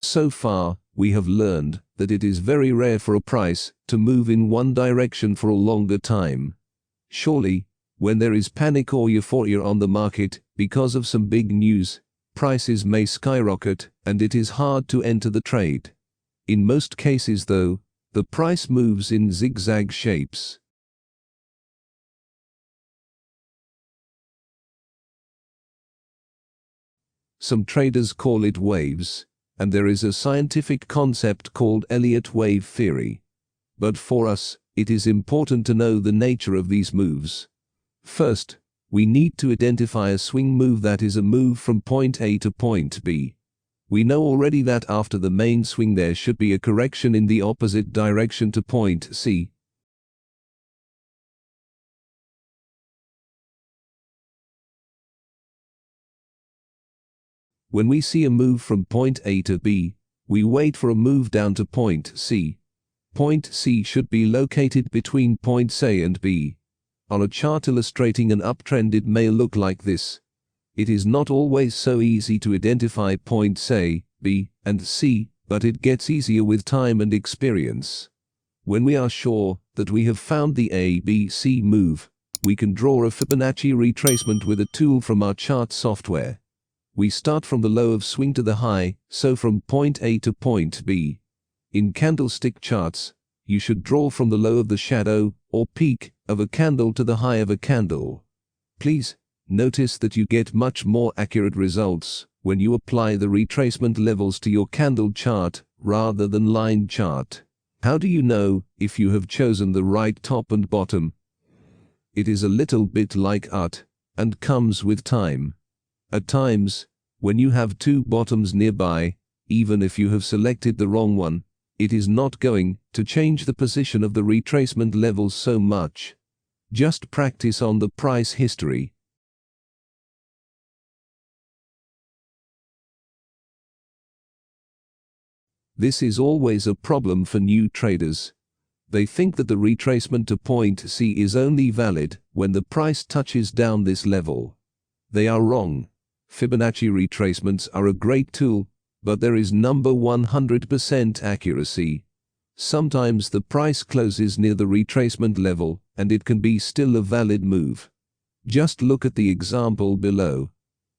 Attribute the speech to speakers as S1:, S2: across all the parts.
S1: So far, we have learned that it is very rare for a price to move in one direction for a longer time. Surely, when there is panic or euphoria on the market because of some big news, prices may skyrocket and it is hard to enter the trade. In most cases though, the price moves in zigzag shapes. Some traders call it waves, and there is a scientific concept called Elliott wave theory. But for us, it is important to know the nature of these moves. First, we need to identify a swing move that is a move from point A to point B. We know already that after the main swing there should be a correction in the opposite direction to point C. When we see a move from point A to B, we wait for a move down to point C. Point C should be located between points A and B. On a chart illustrating an uptrend it may look like this. It is not always so easy to identify points A, B, and C, but it gets easier with time and experience. When we are sure that we have found the A, B, C move, we can draw a Fibonacci retracement with a tool from our chart software. We start from the low of swing to the high, so from point A to point B. In candlestick charts, you should draw from the low of the shadow, or peak, of a candle to the high of a candle. Please notice that you get much more accurate results when you apply the retracement levels to your candle chart rather than line chart. How do you know if you have chosen the right top and bottom? It is a little bit like art, and comes with time. At times, when you have two bottoms nearby, even if you have selected the wrong one, it is not going to change the position of the retracement levels so much. Just practice on the price history. This is always a problem for new traders. They think that the retracement to point C is only valid when the price touches down this level. They are wrong. Fibonacci retracements are a great tool, but there is number 100% accuracy. Sometimes the price closes near the retracement level, and it can be still a valid move. Just look at the example below.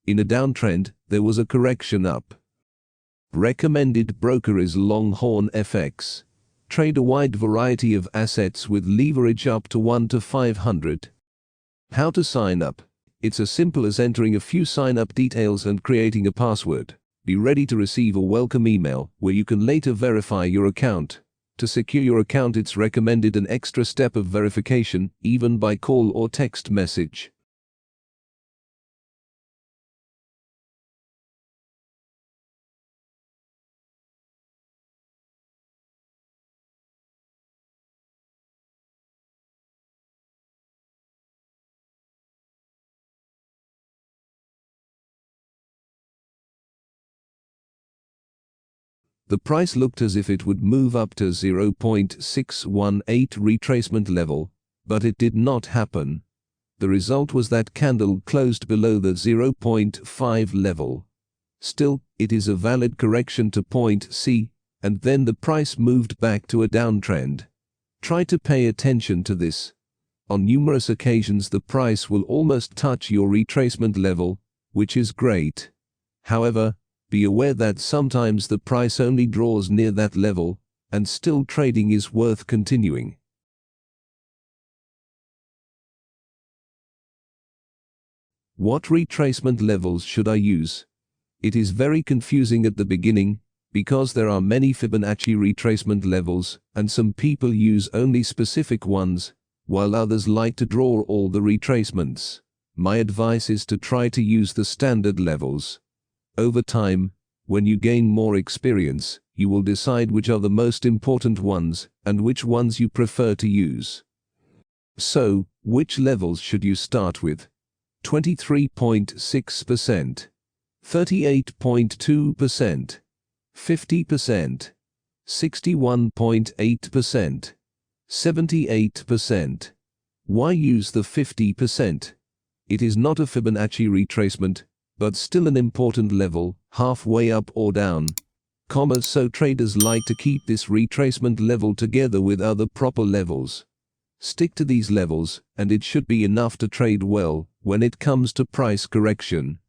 S1: In a downtrend, there was a correction up. Recommended broker is Longhorn FX. Trade a wide variety of assets with leverage up to 1 to 500. How to sign up? It's as simple as entering a few sign-up details and creating a password. Be ready to receive a welcome email where you can later verify your account. To secure your account, it's recommended an extra step of verification, even by call or text message. The price looked as if it would move up to 0.618 retracement level, but it did not happen. The result was that candle closed below the 0.5 level. Still, it is a valid correction to point C, and then the price moved back to a downtrend. Try to pay attention to this. On numerous occasions the price will almost touch your retracement level, which is great. However, be aware that sometimes the price only draws near that level, and still trading is worth continuing. What retracement levels should I use? It is very confusing at the beginning, because there are many Fibonacci retracement levels, and some people use only specific ones, while others like to draw all the retracements. My advice is to try to use the standard levels. Over time, when you gain more experience, you will decide which are the most important ones and which ones you prefer to use. So, which levels should you start with? 23.6%, 38.2%, 50%, 61.8%, 78%. Why use the 50%? It is not a Fibonacci retracement, but still an important level, halfway up or down. So traders like to keep this retracement level together with other proper levels. Stick to these levels, and it should be enough to trade well when it comes to price correction.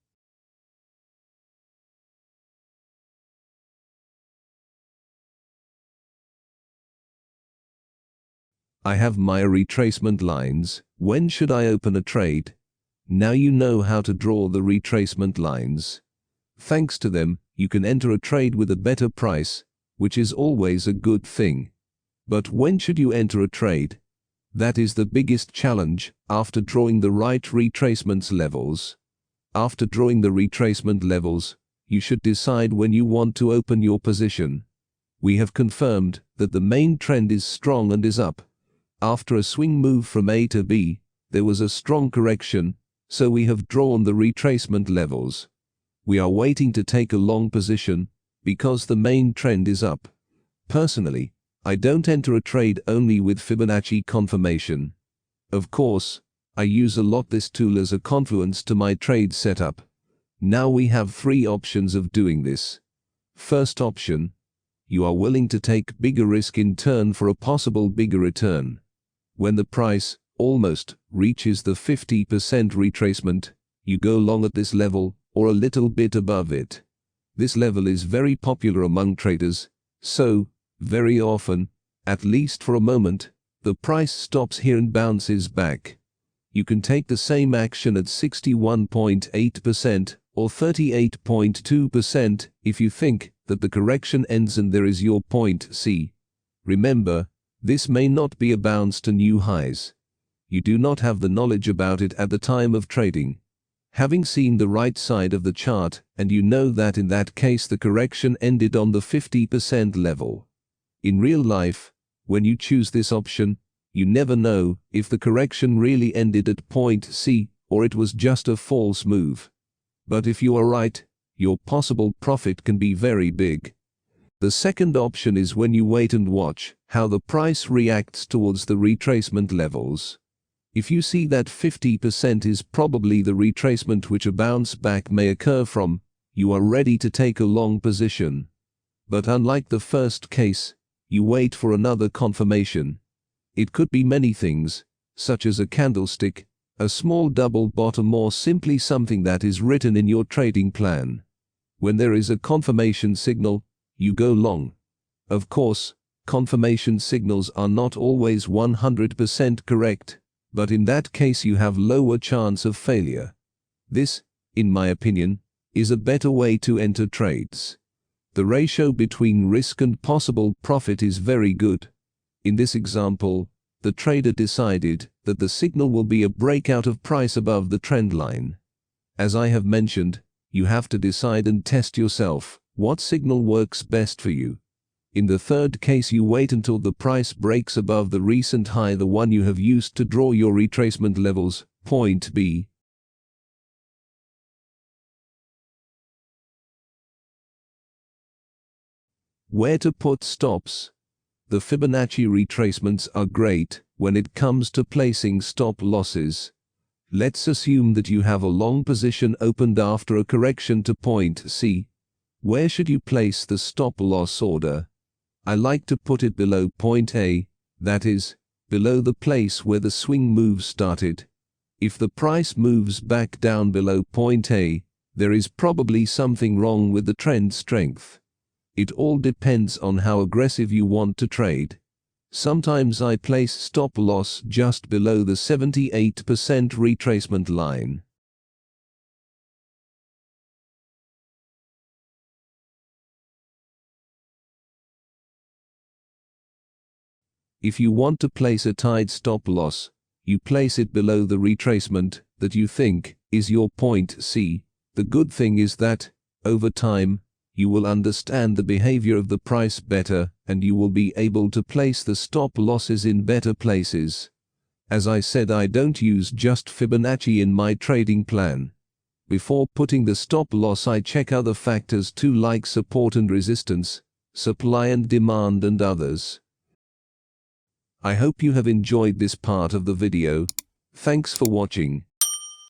S1: I have my retracement lines. When should I open a trade? Now you know how to draw the retracement lines. Thanks to them, you can enter a trade with a better price, which is always a good thing. But when should you enter a trade? That is the biggest challenge after drawing the right retracements levels. After drawing the retracement levels, you should decide when you want to open your position. We have confirmed that the main trend is strong and is up. After a swing move from A to B, there was a strong correction, so we have drawn the retracement levels. We are waiting to take a long position because the main trend is up. Personally, I don't enter a trade only with Fibonacci confirmation. Of course, I use a lot this tool as a confluence to my trade setup. Now we have 3 options of doing this. First option, you are willing to take bigger risk in turn for a possible bigger return. When the price almost reaches the 50% retracement, you go long at this level or a little bit above it. This level is very popular among traders, so very often, at least for a moment, the price stops here and bounces back. You can take the same action at 61.8% or 38.2% if you think that the correction ends and there is your point C. Remember, this may not be a bounce to new highs. You do not have the knowledge about it at the time of trading. Having seen the right side of the chart, and you know that in that case the correction ended on the 50% level. In real life, when you choose this option, you never know if the correction really ended at point C or it was just a false move. But if you are right, your possible profit can be very big. The second option is when you wait and watch how the price reacts towards the retracement levels. If you see that 50% is probably the retracement which a bounce back may occur from, you are ready to take a long position. But unlike the first case, you wait for another confirmation. It could be many things, such as a candlestick, a small double bottom, or simply something that is written in your trading plan. When there is a confirmation signal, you go long. Of course, confirmation signals are not always 100% correct, but in that case you have lower chance of failure. This, in my opinion, is a better way to enter trades. The ratio between risk and possible profit is very good. In this example, the trader decided that the signal will be a breakout of price above the trend line. As I have mentioned, you have to decide and test yourself what signal works best for you. In the third case, you wait until the price breaks above the recent high, the one you have used to draw your retracement levels, point B. Where to put stops? The Fibonacci retracements are great when it comes to placing stop losses. Let's assume that you have a long position opened after a correction to point C. Where should you place the stop loss order? I like to put it below point A, that is, below the place where the swing move started. If the price moves back down below point A, there is probably something wrong with the trend strength. It all depends on how aggressive you want to trade. Sometimes I place stop loss just below the 78% retracement line. If you want to place a tight stop loss, you place it below the retracement that you think is your point C. The good thing is that, over time, you will understand the behavior of the price better and you will be able to place the stop losses in better places. As I said, I don't use just Fibonacci in my trading plan. Before putting the stop loss, I check other factors too, like support and resistance, supply and demand, and others. I hope you have enjoyed this part of the video. Thanks for watching.